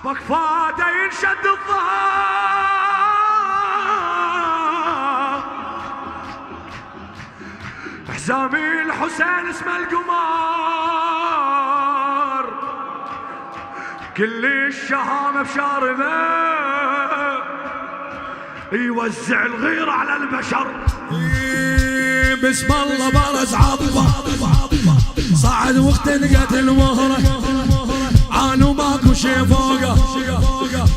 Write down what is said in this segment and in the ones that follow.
بكفاته ينشد الظهر، حزامي الحسين اسمه القمار، كل الشهامة بشاربه يوزع الغيرة على البشر. بسم الله برز عظمه صعد واختنقت المهرة، عانوا ماكو شي فوقه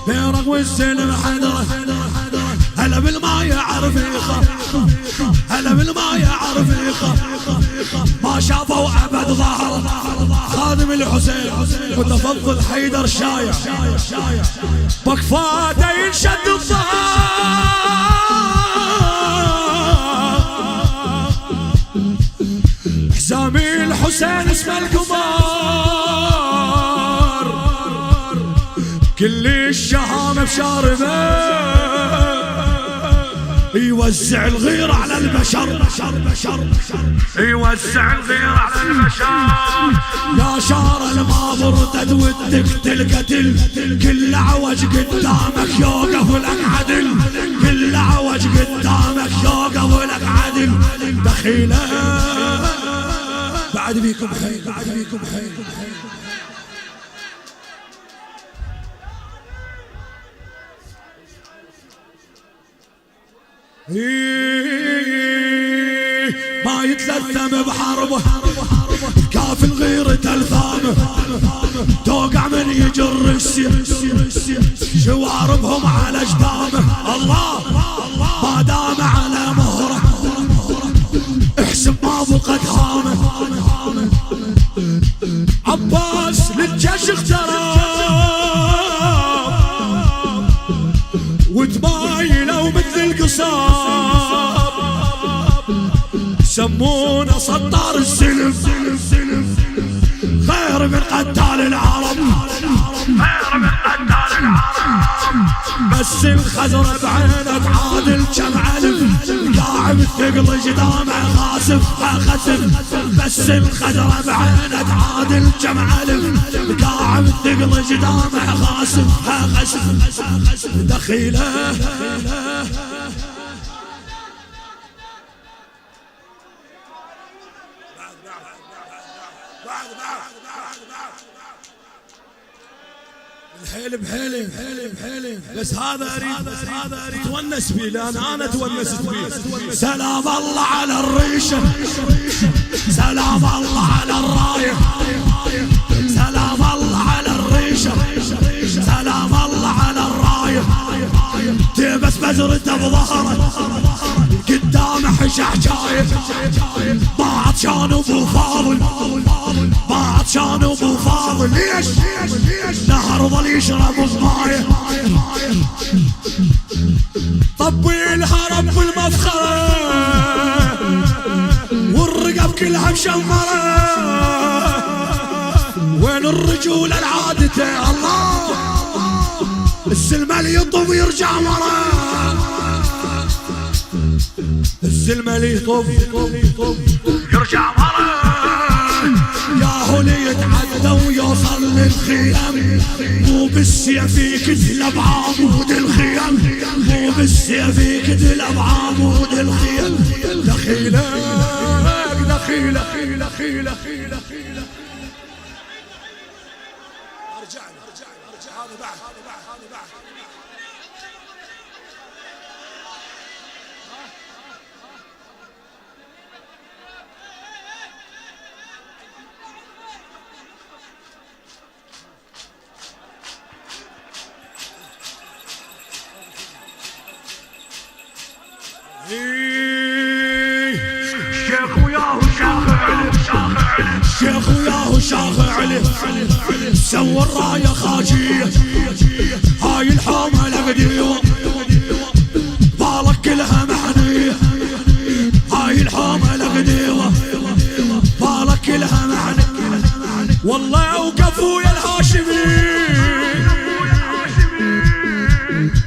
بيرق والسلم حدره. هلا بالما يعرف يخاف، هلا بالما يعرف يخاف، ما شافوا ابد ظهر خادم الحسين متفضل حيدر شايع، بكفاته ينشد الظهر، حزامي الحسين اسمه القمار، كل الشهامة بشاربه يوزع الغيرة على البشر، يوزع الغيرة على البشر. يا شار ما بردت ودك القتل، كل عوج قدامك يوقف لك عدل، كل عوج قدامك يوقف لك عدل. دخيله بعد بيكم حيل، بعد بيكم حيل. ما يتلثم بحربه كاف الغيرة الثامه، توقع من يجر السيف شواربهم على جدامه. الله ما دام على مهره احسب ما فقد هامه. عباس للجيش اخترب وتمايلوا مثل القصاب، سمونا صدار السلم، خير من قتال العرب، خير من قتال العرب. بس الخزرة بعينه تعادل كم علف، قاعد ثقل قدامه خاسف خسف. بس الخزرة بعينه تعادل كم علف، قاعد ثقل قدامه خاسف خسف. دخيله بحيلي بحيلي بحيلي بحيلي. بس هذا اريد اتونس فيه، لان انا تونست فيه. سلام الله على الريشه، سلام الله على الرايه، سلام الله على الريشه، سلام الله على الرايه. تبس بزرته بظهره قدامه حشا حجايه، ما عطشان ابو فاضل، ما عطشان ابو فاضل. ليش نهر ظل يشرب المايه، طبيلها رب المفخره والرقب كلها مشمره. وين الرجوله العادته؟ الله السلمه اللي يطب ويرجع ورا، السلمه اللي يطب يرجع ورا. يا هو اللي يتعدى ويوصل للخيام، مو بالسيف يكتل بعمود الخيام، مو بالسيف يكتل بعمود الخيام. دخيلك دخيلك دخيلك دخيلك. ارجع هذا بعد هذا بعد. الشيخ وياه شاخ علي، الشيخ وياه شاخ علي، سوى الرايه خاجيه، هاي الحومه القديمه بالك كلها معنيه، هاي الحومه القديمه بالك كلها معنيه. والله وقفوا يا الهاشمين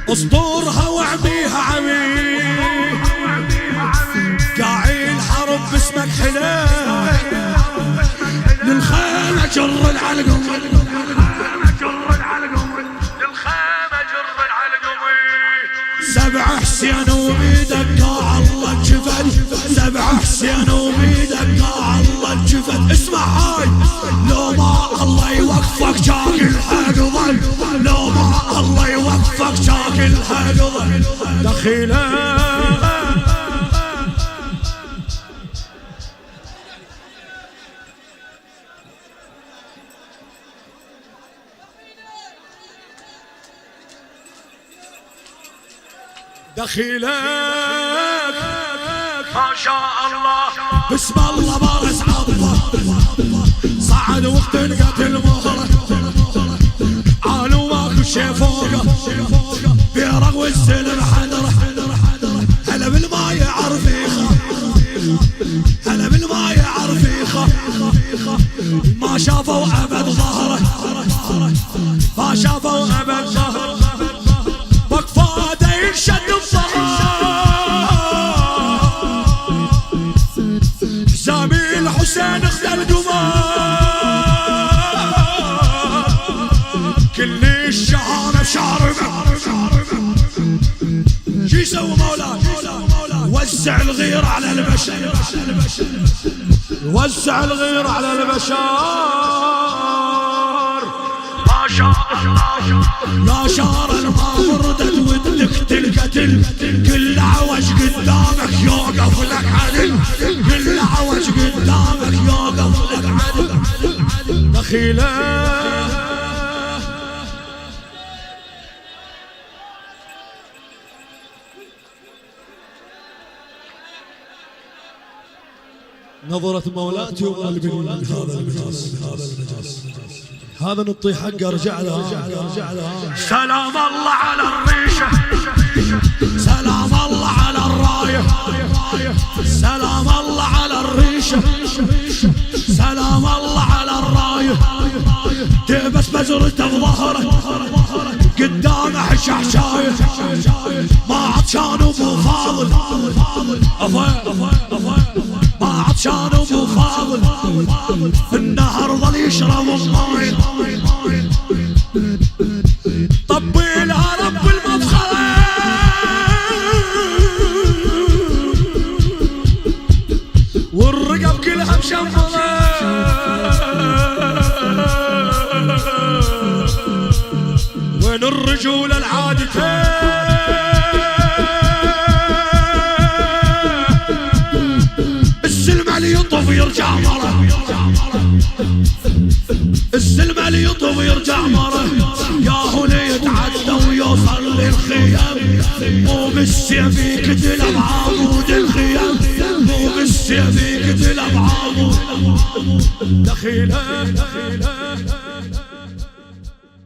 اسطورها وعبيها عمي، قاعي الحرب باسمك حلال للخيل جر العلقم، حسين وبيدك الله الجفل، 7 حسين وبيدك الله الجفل. اسمع هاي، لو ما الله يوقفك شاكل حقضل، لو ما الله يوقفك شاكل حقضل. دخيله دخيلك ما شاء الله بسم الله بارس عظمه، صعد وقت القتل مهره، عالو ماكو شي فوقه، بيرق والسلم حدره، هلا بالما يعرف يخاف، هلا بالما يعرف يخاف، ما شافوا ابد ظهره، ما شافوا ابد ظهره، وقفاده ينشد حسامي الحسين اخذ القمار، كل الشهامة بشاربه. شي يسوي مولاي؟ وزع الغير على البشر، وزع الغير على البشر. ما شاء الله يا شار ما بردت ودك تلقتل، كل عوج قدامك يوقف لك عدل، كل عوج قدامك يوقف لك عدل. دخيله نظرة مولاتي وقلبي من هذا المجلس، هذا نطي حقه ارجع لها، ارجع لها. سلام الله على الريشة، سلام الله على الراية، سلام الله على الريشة، سلام الله على الراية. تبس بزرته بظهره، قدامه حشايه، ما عطشان ابو فاضل، ما عطشان ابو فاضل، النهر ظل يشرب الماي، طبيلها رب المفخرة، والرقب كلها مشمرة، وين الرجولة العادتين؟ السلم اللي يطف يرجع مرة، السلم اللي يطف يرجع مرة، يا هنا يتعدى ويوصل للخيام، مو بالسيف يقتل بعمود الخيام، مو بالسيف يقتل بعمود. دخيله